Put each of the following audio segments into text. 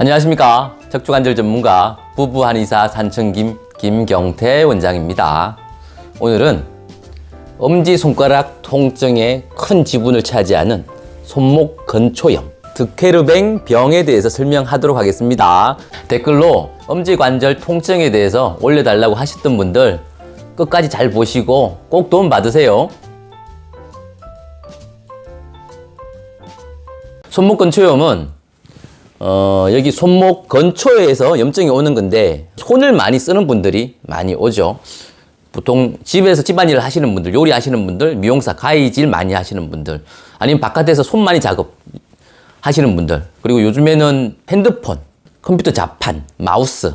안녕하십니까. 척추관절 전문가 부부 한의사 산청김 김경태 원장입니다. 오늘은 엄지손가락 통증의 큰 지분을 차지하는 손목 건초염 드케르뱅 병에 대해서 설명하도록 하겠습니다. 댓글로 엄지관절 통증에 대해서 올려달라고 하셨던 분들 끝까지 잘 보시고 꼭 도움 받으세요. 손목 건초염은 여기 손목 건초에서 염증이 오는 건데 손을 많이 쓰는 분들이 많이 오죠. 보통 집에서 집안일을 하시는 분들, 요리하시는 분들, 미용사, 가위질 많이 하시는 분들, 아니면 바깥에서 손 많이 작업 하시는 분들, 그리고 요즘에는 핸드폰, 컴퓨터 자판, 마우스,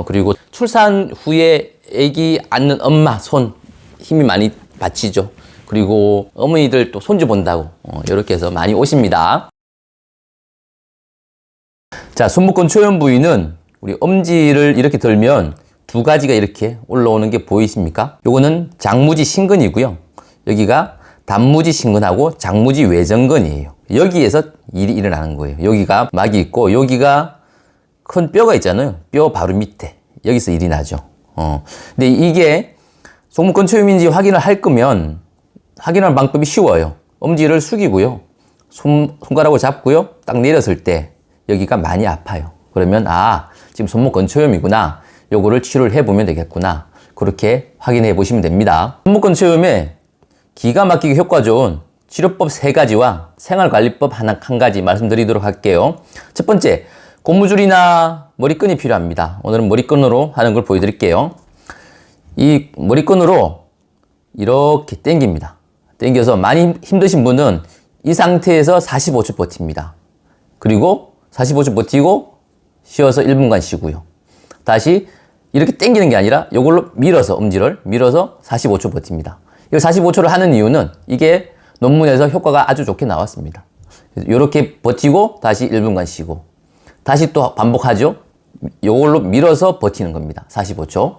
그리고 출산 후에 아기 안는 엄마 손 힘이 많이 받치죠. 그리고 어머니들 또 손주 본다고 이렇게 해서 많이 오십니다. 자, 손목 건초염 부위는 우리 엄지를 이렇게 들면 두 가지가 이렇게 올라오는 게 보이십니까? 요거는 장무지 신근이고요. 여기가 단무지 신근하고 장무지 외전근이에요. 여기에서 일이 일어나는 거예요. 여기가 막이 있고 여기가 큰 뼈가 있잖아요. 뼈 바로 밑에. 여기서 일이 나죠. 근데 이게 손목 건초염인지 확인을 할 거면 확인하는 방법이 쉬워요. 엄지를 숙이고요. 손가락을 잡고요. 딱 내렸을 때 여기가 많이 아파요. 그러면 지금 손목 건초염이구나. 요거를 치료를 해보면 되겠구나. 그렇게 확인해 보시면 됩니다. 손목 건초염에 기가 막히게 효과 좋은 치료법 3가지와 생활관리법 한 가지 말씀드리도록 할게요. 첫 번째, 고무줄이나 머리끈이 필요합니다. 오늘은 머리끈으로 하는 걸 보여드릴게요. 이 머리끈으로 이렇게 당깁니다. 당겨서 많이 힘드신 분은 이 상태에서 45초 버팁니다. 그리고 45초 버티고 쉬어서 1분간 쉬고요. 다시 이렇게 당기는 게 아니라 이걸로 밀어서 엄지를 밀어서 45초 버팁니다. 이 45초를 하는 이유는 이게 논문에서 효과가 아주 좋게 나왔습니다. 이렇게 버티고 다시 1분간 쉬고 다시 또 반복하죠. 이걸로 밀어서 버티는 겁니다. 45초.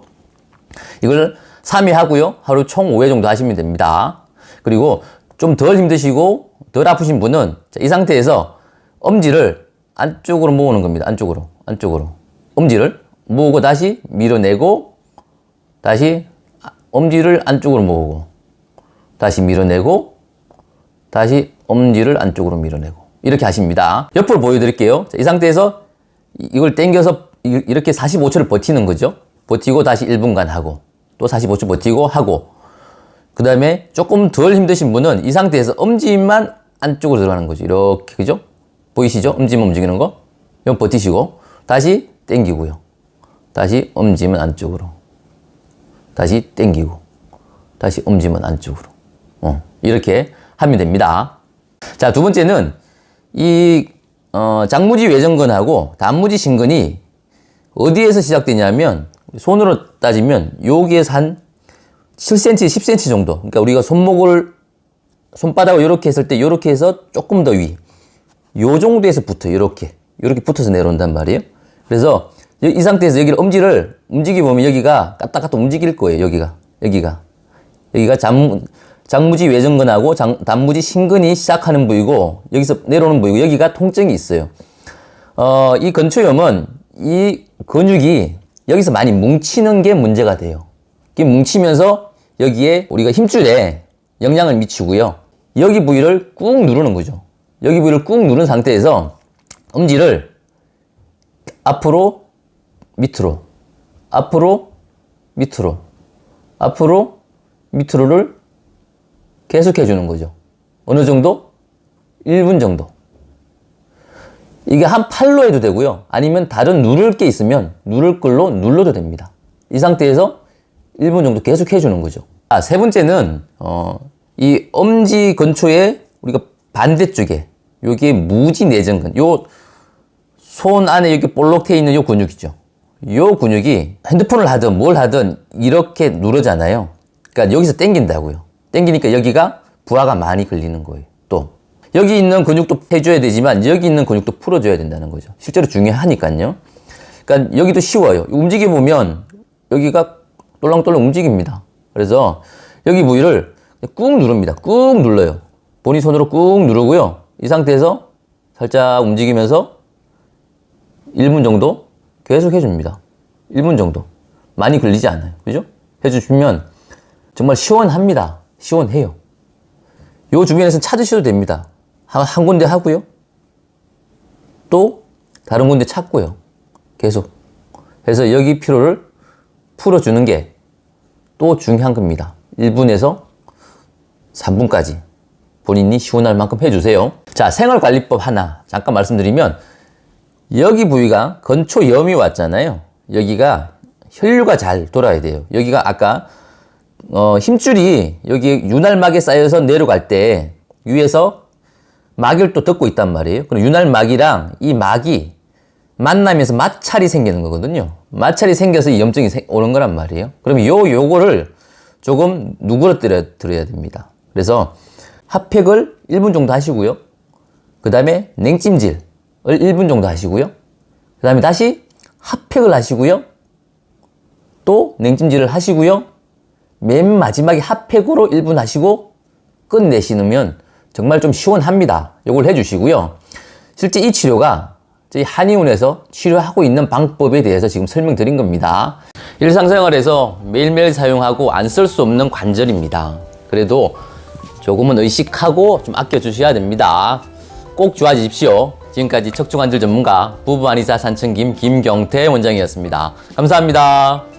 이걸 3회 하고요. 하루 총 5회 정도 하시면 됩니다. 그리고 좀 덜 힘드시고 덜 아프신 분은 이 상태에서 엄지를 안쪽으로 모으는 겁니다. 안쪽으로. 엄지를 모으고 다시 밀어내고 다시 엄지를 안쪽으로 모으고 다시 밀어내고 다시 엄지를 안쪽으로 밀어내고 이렇게 하십니다. 옆으로 보여드릴게요. 이 상태에서 이걸 당겨서 이렇게 45초를 버티는 거죠. 버티고 다시 1분간 하고 또 45초 버티고 하고 그 다음에 조금 덜 힘드신 분은 이 상태에서 엄지만 안쪽으로 들어가는 거죠. 이렇게, 그죠? 보이시죠? 엄지만 움직이는 거? 이건 버티시고 다시 당기고요. 다시 엄지만 안쪽으로. 다시 당기고 다시 엄지만 안쪽으로. 이렇게 하면 됩니다. 자, 두 번째는 이 장무지 외전근하고 단무지 신근이 어디에서 시작되냐면 손으로 따지면 여기에서 한 7cm, 10cm 정도. 그러니까 우리가 손바닥을 이렇게 했을 때 이렇게 해서 조금 더 위. 요 정도에서 붙어요. 이렇게 붙어서 내려온단 말이에요. 그래서 이 상태에서 여기를 엄지를 움직여보면 여기가 까딱까딱 움직일 거예요. 여기가 장무지 외전근하고 단무지 신근이 시작하는 부위고 여기서 내려오는 부위고 여기가 통증이 있어요. 이 건초염은 이 근육이 여기서 많이 뭉치는 게 문제가 돼요. 이게 뭉치면서 여기에 우리가 힘줄에 영향을 미치고요. 여기 부위를 꾹 누르는 거죠. 여기 부위를 꾹 누른 상태에서 엄지를 앞으로 밑으로 앞으로 밑으로 앞으로 밑으로를 계속 해주는 거죠. 어느 정도? 1분 정도. 이게 한 팔로 해도 되고요. 아니면 다른 누를 게 있으면 누를 걸로 눌러도 됩니다. 이 상태에서 1분 정도 계속 해주는 거죠. 세 번째는 이 엄지 근초에 우리가 반대쪽에 여기에 무지내전근, 요 손 안에 여기 볼록 트여 있는 요 근육이죠. 요 근육이 핸드폰을 하든 뭘 하든 이렇게 누르잖아요. 그러니까 여기서 당긴다고요. 당기니까 여기가 부하가 많이 걸리는 거예요. 또 여기 있는 근육도 해줘야 되지만 여기 있는 근육도 풀어줘야 된다는 거죠. 실제로 중요하니까요. 그러니까 여기도 쉬워요. 움직여보면 여기가 똘랑똘랑 움직입니다. 그래서 여기 부위를 꾹 누릅니다. 꾹 눌러요. 본인 손으로 꾹 누르고요. 이 상태에서 살짝 움직이면서 1분 정도 계속 해줍니다. 1분 정도. 많이 걸리지 않아요. 그죠? 해주시면 정말 시원합니다. 시원해요. 요 주변에서 찾으셔도 됩니다. 한 군데 하고요. 또 다른 군데 찾고요. 계속. 그래서 여기 피로를 풀어주는 게 또 중요한 겁니다. 1분에서 3분까지 본인이 시원할 만큼 해주세요. 자, 생활관리법 하나 잠깐 말씀드리면 여기 부위가 건초염이 왔잖아요. 여기가 혈류가 잘 돌아야 돼요. 여기가 아까 힘줄이 여기 윤활막에 쌓여서 내려갈 때 위에서 막을 또 덮고 있단 말이에요. 그럼 윤활막이랑 이 막이 만나면서 마찰이 생기는 거거든요. 마찰이 생겨서 이 염증이 오는 거란 말이에요. 그러면 요거를 조금 누그러뜨려야 됩니다. 그래서 핫팩을 1분 정도 하시고요. 그 다음에 냉찜질을 1분 정도 하시고요. 그 다음에 다시 핫팩을 하시고요. 또 냉찜질을 하시고요. 맨 마지막에 핫팩으로 1분 하시고 끝내시면 정말 좀 시원합니다. 요걸 해주시고요. 실제 이 치료가 저희 한의원에서 치료하고 있는 방법에 대해서 지금 설명드린 겁니다. 일상생활에서 매일매일 사용하고 안 쓸 수 없는 관절입니다. 그래도 조금은 의식하고 좀 아껴주셔야 됩니다. 꼭 좋아지십시오. 지금까지 척추관절 전문가 부부한의사 산청김 김경태 원장이었습니다. 감사합니다.